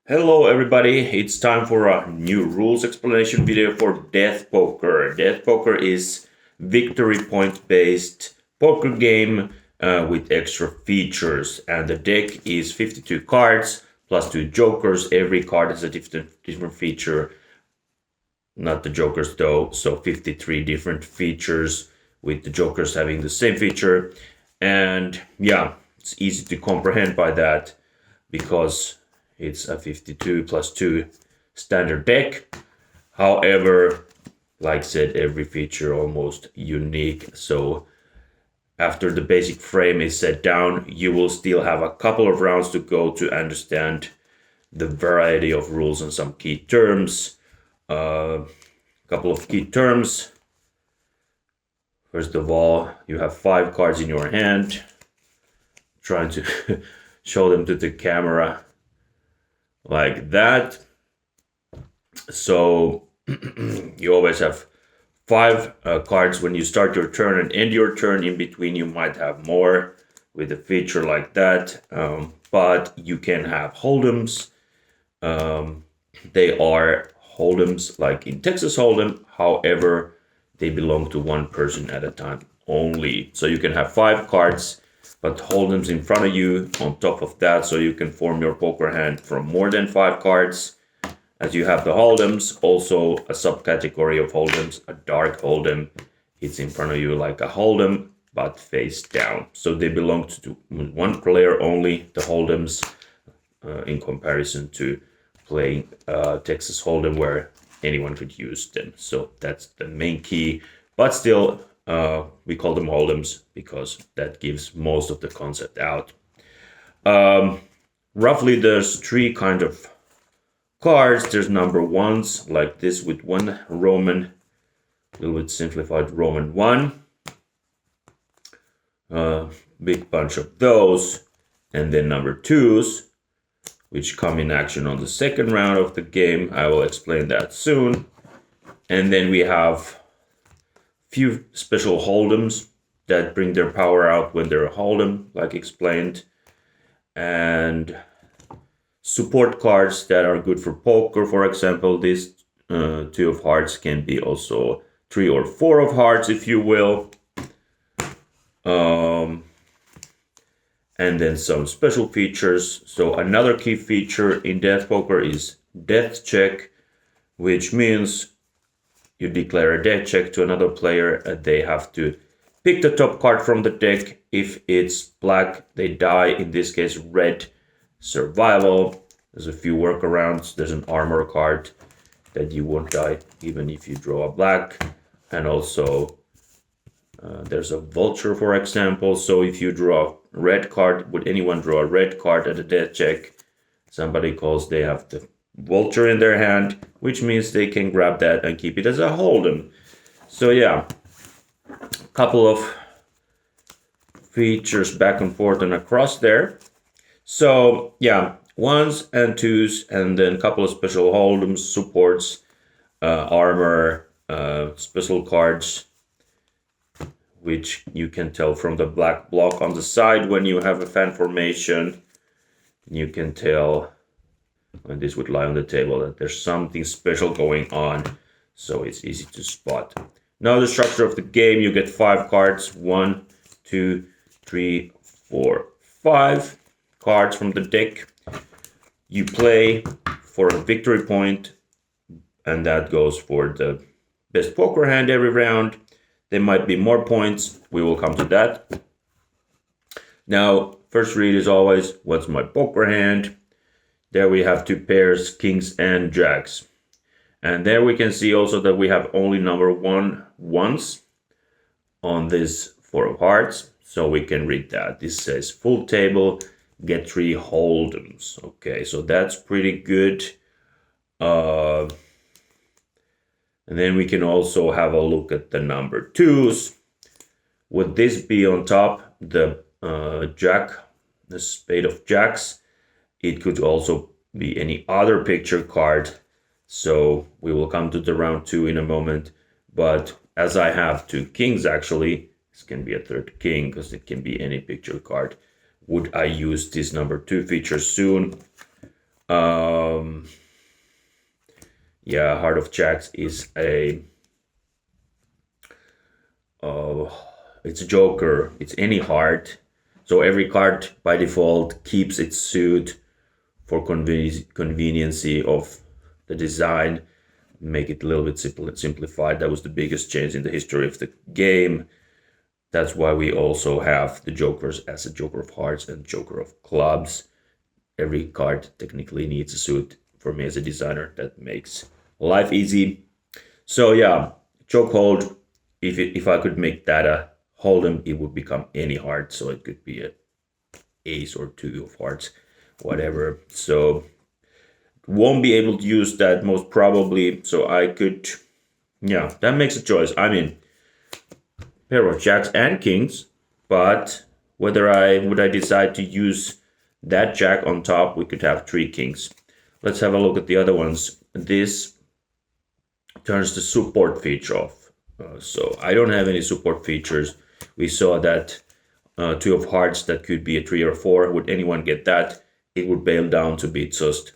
Hello everybody, it's time for a new rules explanation video for Death Poker. Death Poker is victory point based poker game with extra features, and the deck is 52 cards plus 2 jokers. Every card has a different feature, not the jokers though, so 53 different features with the jokers having the same feature. And yeah, it's easy to comprehend by that because it's a 52 plus 2 standard deck. However, like I said, every feature almost unique. So after the basic frame is set down, you will still have a couple of rounds to go to understand the variety of rules and some key terms. A couple of key terms. First of all, you have 5 cards in your hand. Trying to show them to the camera like that. So you always have 5 cards when you start your turn and end your turn. In between, you might have more with a feature like that, but you can have hold'ems. They are hold'ems like in Texas Hold'em. However, they belong to one person at a time only. So you can have 5 cards, but hold'ems in front of you on top of that, so you can form your poker hand from more than 5 cards. As you have the hold'ems, also a subcategory of hold'ems, a dark hold'em. It's in front of you like a hold'em, but face down. So they belong to one player only, the hold'ems, in comparison to playing Texas Hold'em where anyone could use them. So that's the main key, but still we call them hold'ems because that gives most of the concept out. Roughly there's 3 kind of cards. There's number 1s like this with 1 Roman, a little bit simplified Roman 1. Big bunch of those. And then number 2s, which come in action on the second round of the game. I will explain that soon. And then we have few special hold'ems that bring their power out when they're a hold'em, like explained. And support cards that are good for poker. For example, this 2 of hearts can be also 3 or 4 of hearts, if you will. And then some special features. So another key feature in Death Poker is death check, which means you declare a death check to another player and they have to pick the top card from the deck. If it's black, they die. In this case, red, survival. There's a few workarounds. There's an armor card that you won't die even if you draw a black. And also there's a vulture, for example. So if you draw a red card, would anyone draw a red card at a death check? Somebody calls, they have the vulture in their hand, which means they can grab that and keep it as a hold'em. So yeah, a couple of features back and forth and across there. So yeah, 1s and 2s, and then a couple of special hold'ems, supports, armor, special cards, which you can tell from the black block on the side when you have a fan formation. You can tell when this would lie on the table that there's something special going on, so it's easy to spot. Now the structure of the game, you get 5 cards, 1, 2, 3, 4, 5 cards from the deck. You play for a victory point, and that goes for the best poker hand every round. There might be more points. We will come to that. Now, first read is always, what's my poker hand? There we have 2 pairs, kings and jacks. And there we can see also that we have only number 1 once on this 4 of hearts. So we can read that. This says full table, get 3 hold'ems. Okay, so that's pretty good. And then we can also have a look at the number 2s. Would this be on top, the jack, the spade of jacks? It could also be any other picture card. So we will come to the round 2 in a moment. But as I have 2 kings, actually, this can be a 3rd king because it can be any picture card. Would I use this number 2 feature soon? Um, yeah, Heart of Jacks is uh, it's a joker. It's any heart. So every card by default keeps its suit for conveniency of the design, make it a little bit simplified. That was the biggest change in the history of the game. That's why we also have the jokers as a joker of hearts and joker of clubs. Every card technically needs a suit. For me as a designer, that makes life easy. So yeah, chokehold. If I could make that a hold'em, it would become any heart. So it could be a ace or two of hearts, whatever. So won't be able to use that most probably. So I could, yeah, that makes a choice. I mean, pair of jacks and kings, but whether I decide to use that jack on top, we could have three kings. Let's have a look at the other ones. This turns the support feature off. So I don't have any support features. We saw that two of hearts that could be a three or four. Would anyone get that? It would bail down to be just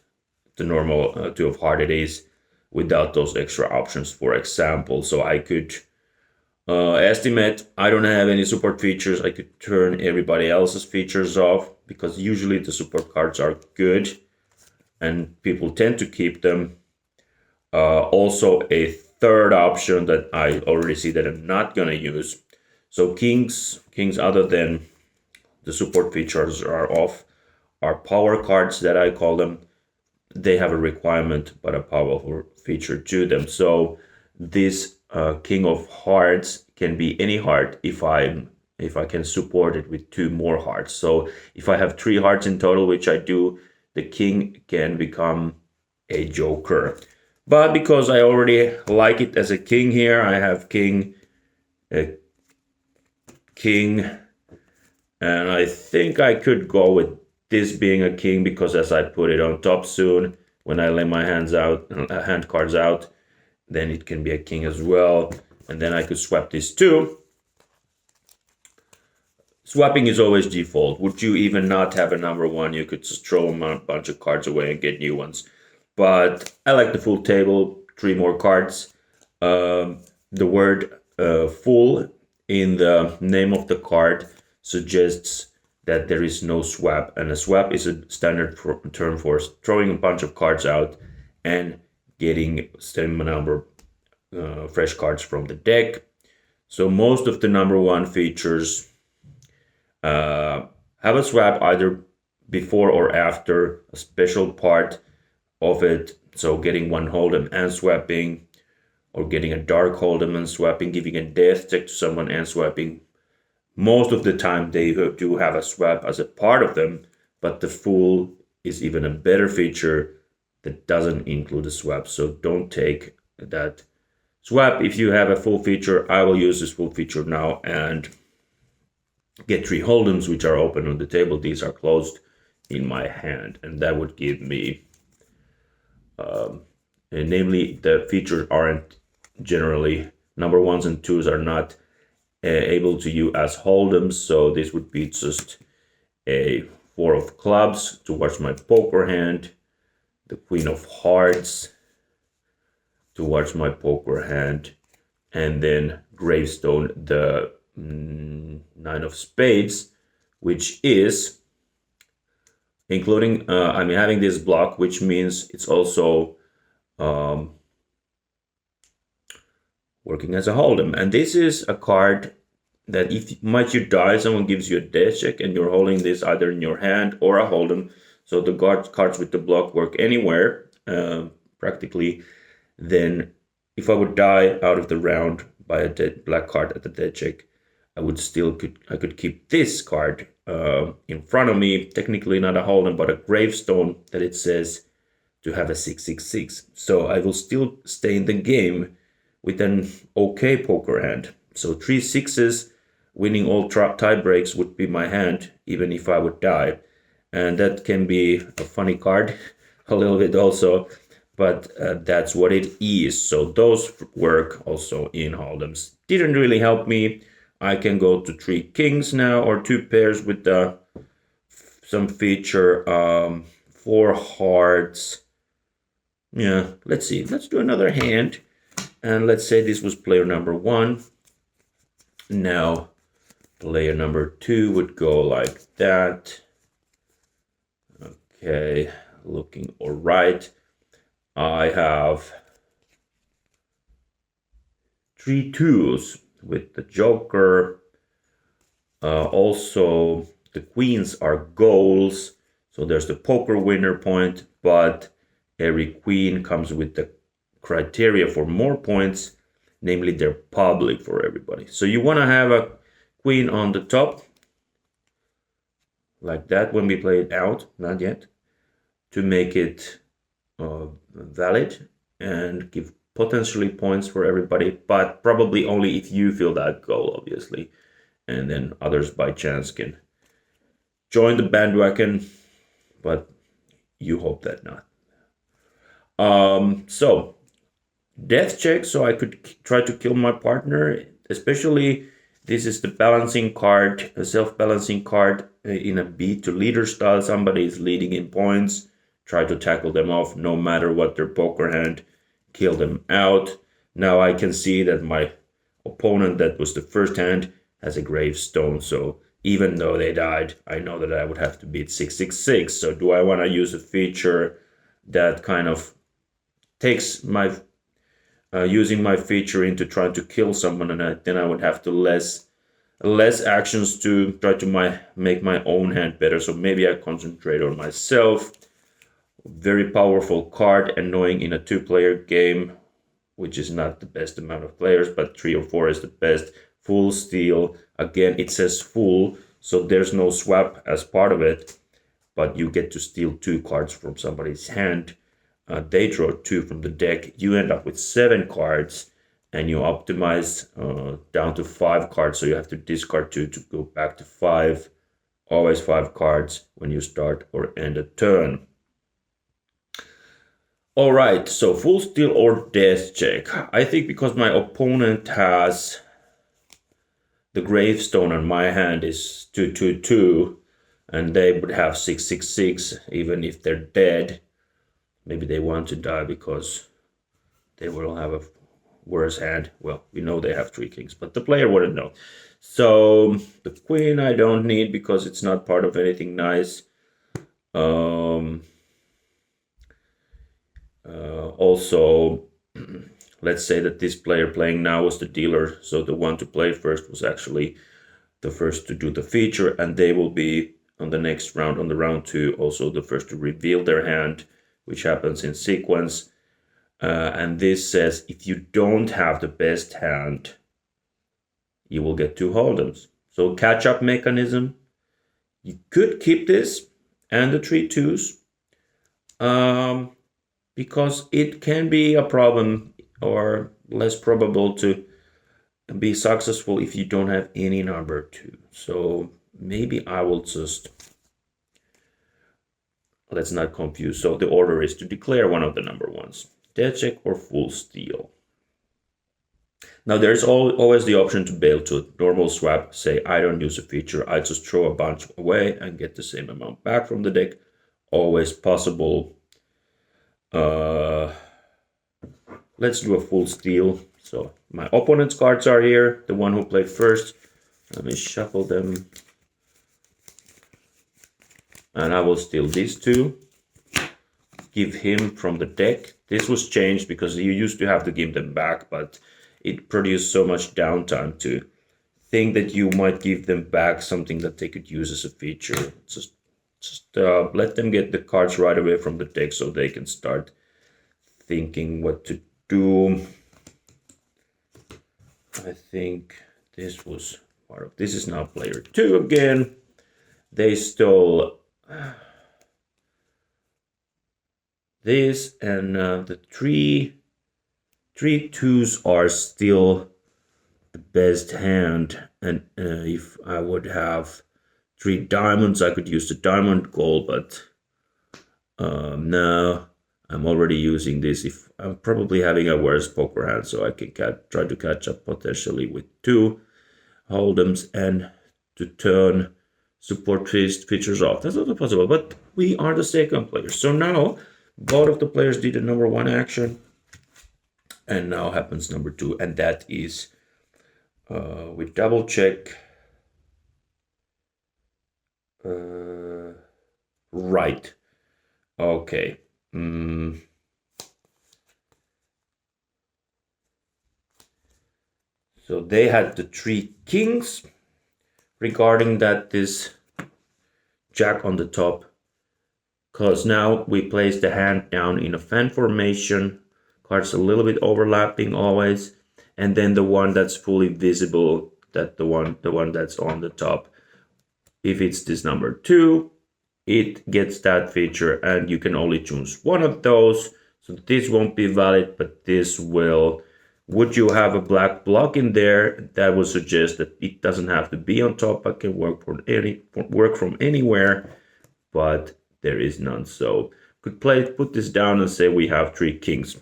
the normal two of heart it is without those extra options, for example. So I could estimate I don't have any support features. I could turn everybody else's features off because usually the support cards are good and people tend to keep them. Also, a third option that I already see that I'm not gonna use. So kings other than the support features are off, are power cards that I call them. They have a requirement but a powerful feature to them. So this king of hearts can be any heart if I can support it with two more hearts. So if I have three hearts in total, which I do, the king can become a joker. But because I already like it as a king here, I have king, and I think I could go with this being a king because as I put it on top soon, when I lay my hand cards out, then it can be a king as well. And then I could swap this too. Swapping is always default. Would you even not have a number one, you could just throw a bunch of cards away and get new ones. But I like the full table, three more cards. The word full in the name of the card suggests that there is no swap. And a swap is a standard term for throwing a bunch of cards out and getting same number fresh cards from the deck. So most of the number one features have a swap either before or after a special part of it. So getting one hold'em and swapping, or getting a dark hold'em and swapping, giving a death check to someone and swapping. Most of the time they do have a swap as a part of them, but the full is even a better feature that doesn't include a swap. So don't take that swap. If you have a full feature, I will use this full feature now and get three hold'ems which are open on the table. These are closed in my hand, and that would give me namely the features aren't generally number ones and twos are not able to use as hold'ems, so this would be just a four of clubs towards my poker hand, the queen of hearts towards my poker hand, and then gravestone the nine of spades, which is including having this block, which means it's also working as a hold'em. And this is a card that if might you die, someone gives you a death check and you're holding this either in your hand or a hold'em. So the cards with the block work anywhere practically. Then if I would die out of the round by a dead black card at the death check, I could keep this card in front of me. Technically not a hold'em, but a gravestone that it says to have a 6/6/6. So I will still stay in the game with an okay poker hand. So 3 6s, winning all tie breaks would be my hand, even if I would die. And that can be a funny card a little bit also, but that's what it is. So those work also in hold'ems. Didn't really help me. I can go to 3 kings now, or 2 pairs with some feature. 4 hearts. Yeah, let's see. Let's do another hand. And let's say this was player number 1. Now, player number 2 would go like that. Okay, looking all right. I have 3 twos with the joker. Also, the queens are goals. So there's the poker winner point, but every queen comes with the criteria for more points, namely they're public for everybody. So you want to have a queen on the top, like that when we play it out, not yet, to make it valid and give potentially points for everybody, but probably only if you fill that goal, obviously. And then others by chance can join the bandwagon, but you hope that not. So death check, so I could try to kill my partner, especially this is the balancing card, a self-balancing card in a beat to leader style. Somebody is leading in points, try to tackle them off no matter what their poker hand, kill them out. Now I can see that my opponent, that was the first hand, has a gravestone, so even though they died, I know that I would have to beat 666. So do I want to use a feature that kind of takes my using my feature into trying to kill someone, and then I would have to less actions to try to make my own hand better. So maybe I concentrate on myself. Very powerful card, annoying in a 2-player game, which is not the best amount of players, but 3 or 4 is the best. Full steal, again it says full, so there's no swap as part of it, but you get to steal 2 cards from somebody's hand. They draw 2 from the deck. You end up with 7 cards, and you optimize down to 5 cards, so you have to discard 2 to go back to 5. Always 5 cards when you start or end a turn. All right, so full steal or death check. I think because my opponent has the gravestone on my hand is 222, and they would have 666, even if they're dead. Maybe they want to die because they will have a worse hand. Well, we know they have 3 kings, but the player wouldn't know. So the queen I don't need because it's not part of anything nice. Also, let's say that this player playing now was the dealer, so the one to play first was actually the first to do the feature, and they will be on the next round, on the round 2, also the first to reveal their hand, which happens in sequence. And this says if you don't have the best hand, you will get 2 hold'ems. So catch-up mechanism. You could keep this and the 3 twos, because it can be a problem or less probable to be successful if you don't have any number 2. So maybe I will just, let's not confuse. So the order is to declare one of the number 1s, death check or full steal. Now there's always the option to bail to normal swap. Say I don't use a feature, I just throw a bunch away and get the same amount back from the deck. Always possible. Let's do a full steal. So my opponent's cards are here, the one who played first. Let me shuffle them. And I will steal these 2. Give him from the deck. This was changed because you used to have to give them back, but it produced so much downtime to think that you might give them back something that they could use as a feature. Just let them get the cards right away from the deck so they can start thinking what to do. I think this was part of, this is now player 2 again. They stole this, and the 3 twos are still the best hand. And if I would have 3 diamonds, I could use the diamond goal, but no, I'm already using this. If I'm probably having a worse poker hand, so I can try to catch up potentially with 2 hold'ems, and to turn support features off. That's also possible, but we are the second player. So now both of the players did a number 1 action, and now happens number 2, and that is we double check. Right. Okay. So they had the 3 kings. Regarding that, this jack on the top, because now we place the hand down in a fan formation, cards a little bit overlapping always, and then the one that's fully visible, that the one that's on the top, if it's this number 2, it gets that feature, and you can only choose one of those. So this won't be valid, but this will. Would you have a black block in there? That would suggest that it doesn't have to be on top. I can work from anywhere, but there is none. So could put this down and say we have 3 kings.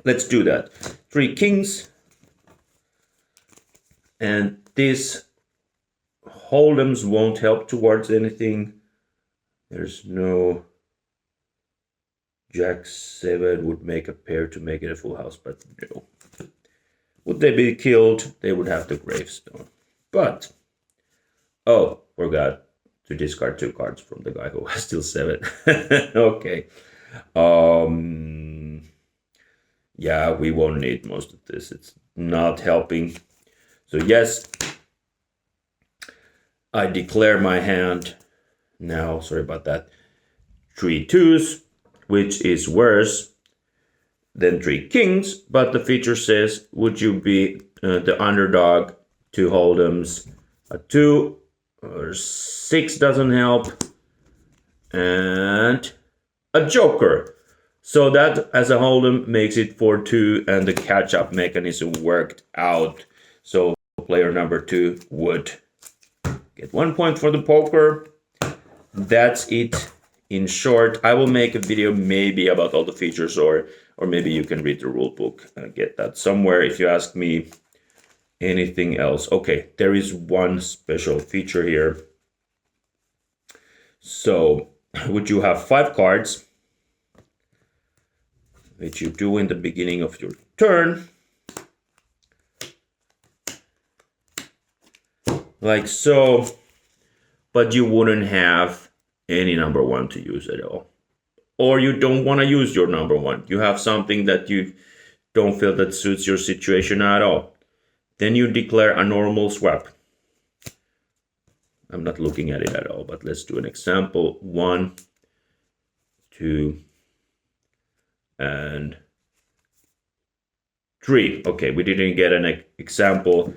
Let's do that. 3 kings, and this hold'ems won't help towards anything. There's no Jack 7 would make a pair to make it a full house, but no. Would they be killed? They would have the gravestone. But, oh, forgot to discard 2 cards from the guy who has still 7. Okay. Yeah, we won't need most of this. It's not helping. So yes, I declare my hand. Now, sorry about that. 3 2s, which is worse than 3 kings, but the feature says, would you be the underdog, 2 hold'ems, a 2 or 6 doesn't help, and a joker. So that as a hold'em makes it 4-2, and the catch-up mechanism worked out. So player number 2 would get 1 point for the poker. That's it. In short, I will make a video maybe about all the features, or maybe you can read the rule book and get that somewhere if you ask me anything else. Okay, there is one special feature here. So, would you have 5 cards, which you do in the beginning of your turn, like so, but you wouldn't have any number 1 to use at all. Or you don't want to use your number 1. You have something that you don't feel that suits your situation at all. Then you declare a normal swap. I'm not looking at it at all, but let's do an example. 1, 2, and 3. Okay, we didn't get an example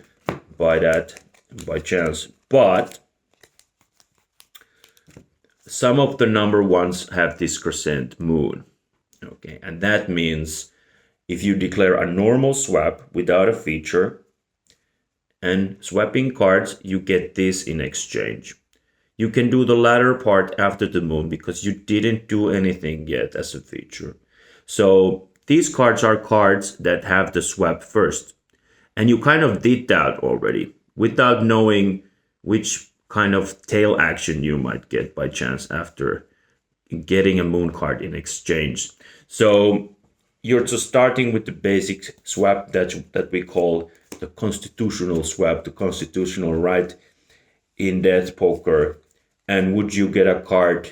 by chance, but some of the number 1s have this crescent moon. Okay, and that means if you declare a normal swap without a feature and swapping cards, you get this in exchange. You can do the latter part after the moon because you didn't do anything yet as a feature. So these cards are cards that have the swap first. And you kind of did that already without knowing which kind of tail action you might get by chance after getting a moon card in exchange. So you're just starting with the basic swap that we call the constitutional swap, the constitutional right in death poker. And would you get a card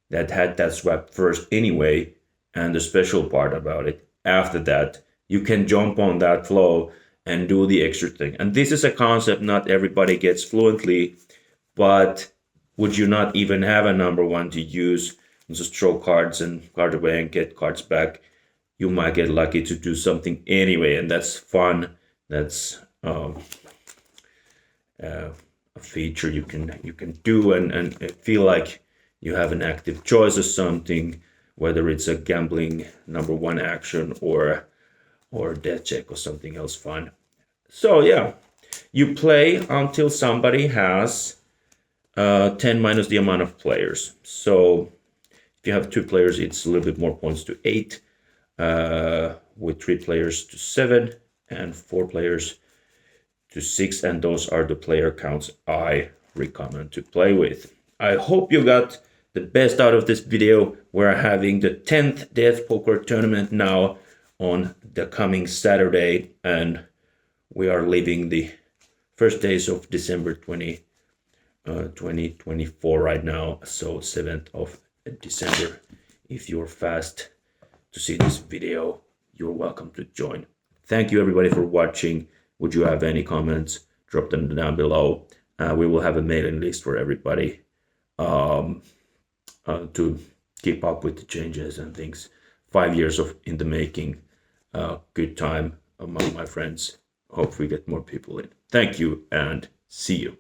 that had that swap first anyway? And the special part about it, after that, you can jump on that flow and do the extra thing. And this is a concept not everybody gets fluently, but would you not even have a number 1 to use and just throw cards and card away and get cards back? You might get lucky to do something anyway, and that's fun. That's a feature you can do and feel like you have an active choice or something, whether it's a gambling number 1 action or death check or something else fun. So yeah, you play until somebody has 10 minus the amount of players. So if you have 2 players, it's a little bit more points to 8, with 3 players to 7, and 4 players to 6, and those are the player counts I recommend to play with. I hope you got the best out of this video. We're having the 10th Death Poker tournament now on the coming Saturday, and we are leaving the first days of December 2024 right now, so 7th of December. If you're fast to see this video, you're welcome to join. Thank you everybody for watching. Would you have any comments? Drop them down below. We will have a mailing list for everybody to keep up with the changes and things. 5 years in the making. Good time among my friends. Hope we get more people in. Thank you and see you.